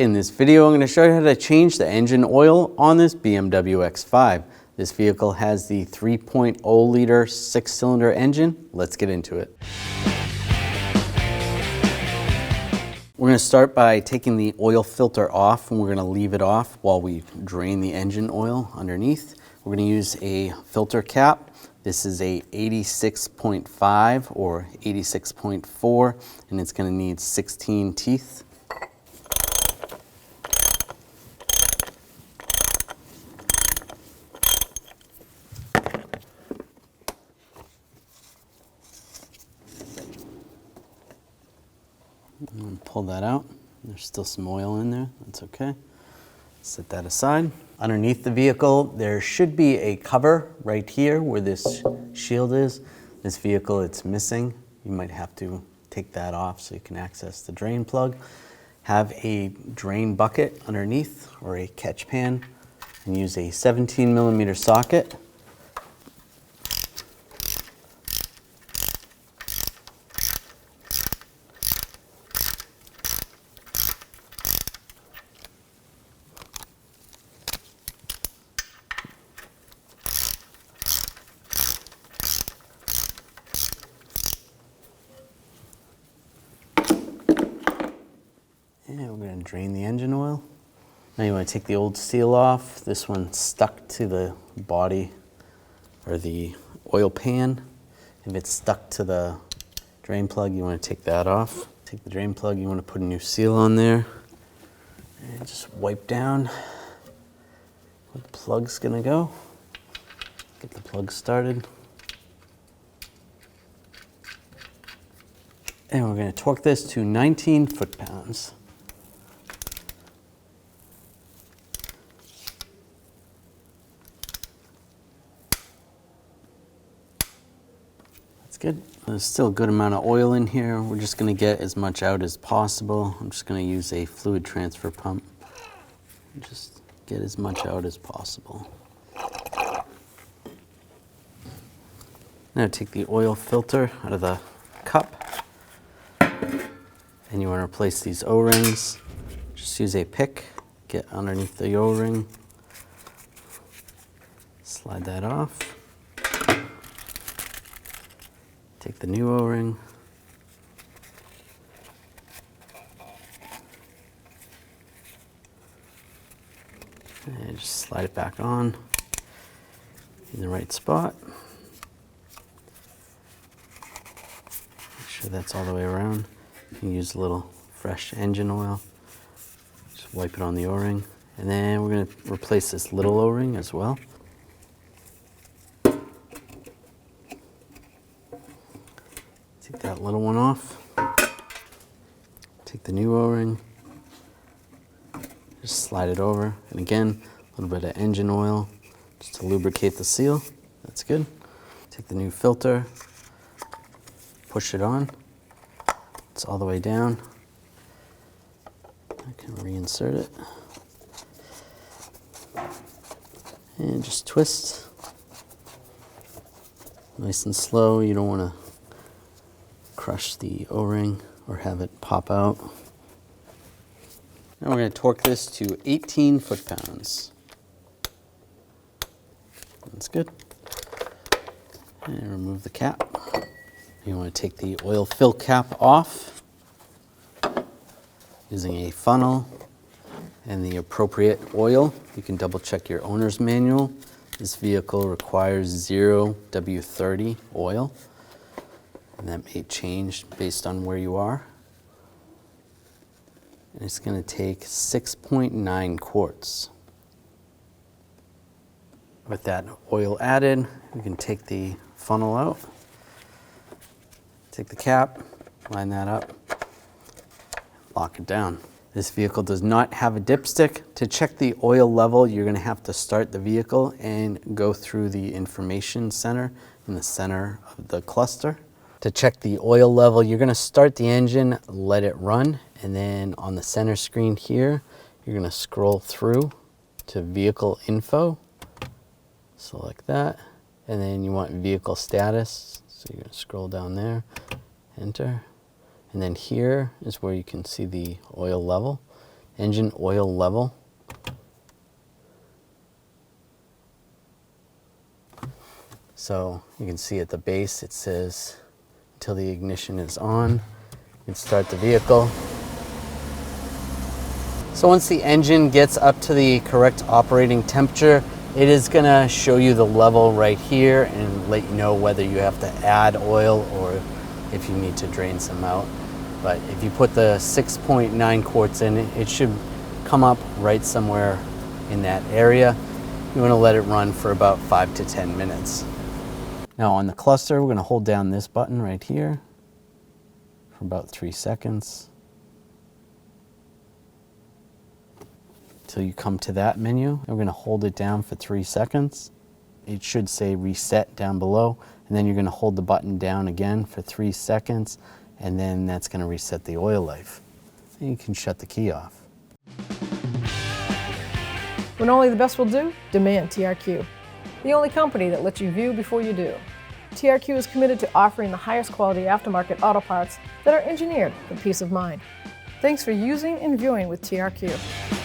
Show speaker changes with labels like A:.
A: In this video, I'm going to show you how to change the engine oil on this BMW X5. This vehicle has the 3.0 liter 6-cylinder engine. Let's get into it. We're going to start by taking the oil filter off, and we're going to leave it off while we drain the engine oil underneath. We're going to use a filter cap. This is a 86.5 or 86.4, and it's going to need 16 teeth. Pull that out. There's still some oil in there. That's okay. Set that aside. Underneath the vehicle, there should be a cover right here where this shield is. This vehicle, it's missing. You might have to take that off so you can access the drain plug. Have a drain bucket underneath or a catch pan, and use a 17mm socket. And we're going to drain the engine oil. Now you want to take the old seal off. This one's stuck to the body or the oil pan. If it's stuck to the drain plug, you want to take that off. Take the drain plug, you want to put a new seal on there. And just wipe down where the plug's going to go. Get the plug started. And we're going to torque this to 19 foot-pounds. Good. There's still a good amount of oil in here. We're just going to get as much out as possible. I'm just going to use a fluid transfer pump. Just get as much out as possible. Now take the oil filter out of the cup. And you want to replace these O-rings. Just use a pick, get underneath the O-ring. Slide that off. Take the new O-ring. And just slide it back on in the right spot. Make sure that's all the way around. You can use a little fresh engine oil. Just wipe it on the O-ring. And then we're going to replace this little O-ring as well. Take that little one off. Take the new O-ring. Just slide it over. And again, a little bit of engine oil just to lubricate the seal. That's good. Take the new filter. Push it on. It's all the way down. I can reinsert it. And just twist. Nice and slow. You don't want to crush the O-ring or have it pop out. Now we're going to torque this to 18 foot-pounds. That's good. And remove the cap. You want to take the oil fill cap off using a funnel and the appropriate oil. You can double check your owner's manual. This vehicle requires 0 W30 oil. And that may change based on where you are. And it's going to take 6.9 quarts. With that oil added, we can take the funnel out, take the cap, line that up, lock it down. This vehicle does not have a dipstick. To check the oil level, you're going to have to start the vehicle and go through the information center in the center of the cluster. To check the oil level, you're going to start the engine, let it run, and then on the center screen here, you're going to scroll through to vehicle info. Select that, and then you want vehicle status. So you're going to scroll down there, enter, and then here is where you can see the oil level. engine oil level. So you can see at the base it says until the ignition is on. You can start the vehicle. So once the engine gets up to the correct operating temperature, it is going to show you the level right here and let you know whether you have to add oil or if you need to drain some out. But if you put the 6.9 quarts in, it should come up right somewhere in that area. You want to let it run for about 5 to 10 minutes. Now on the cluster, we're going to hold down this button right here for about 3 seconds until you come to that menu. And we're going to hold it down for 3 seconds. It should say reset down below, and then you're going to hold the button down again for 3 seconds, and then that's going to reset the oil life. And you can shut the key off.
B: When only the best will do, demand TRQ. The only company that lets you view before you do. TRQ is committed to offering the highest quality aftermarket auto parts that are engineered for peace of mind. Thanks for using and viewing with TRQ.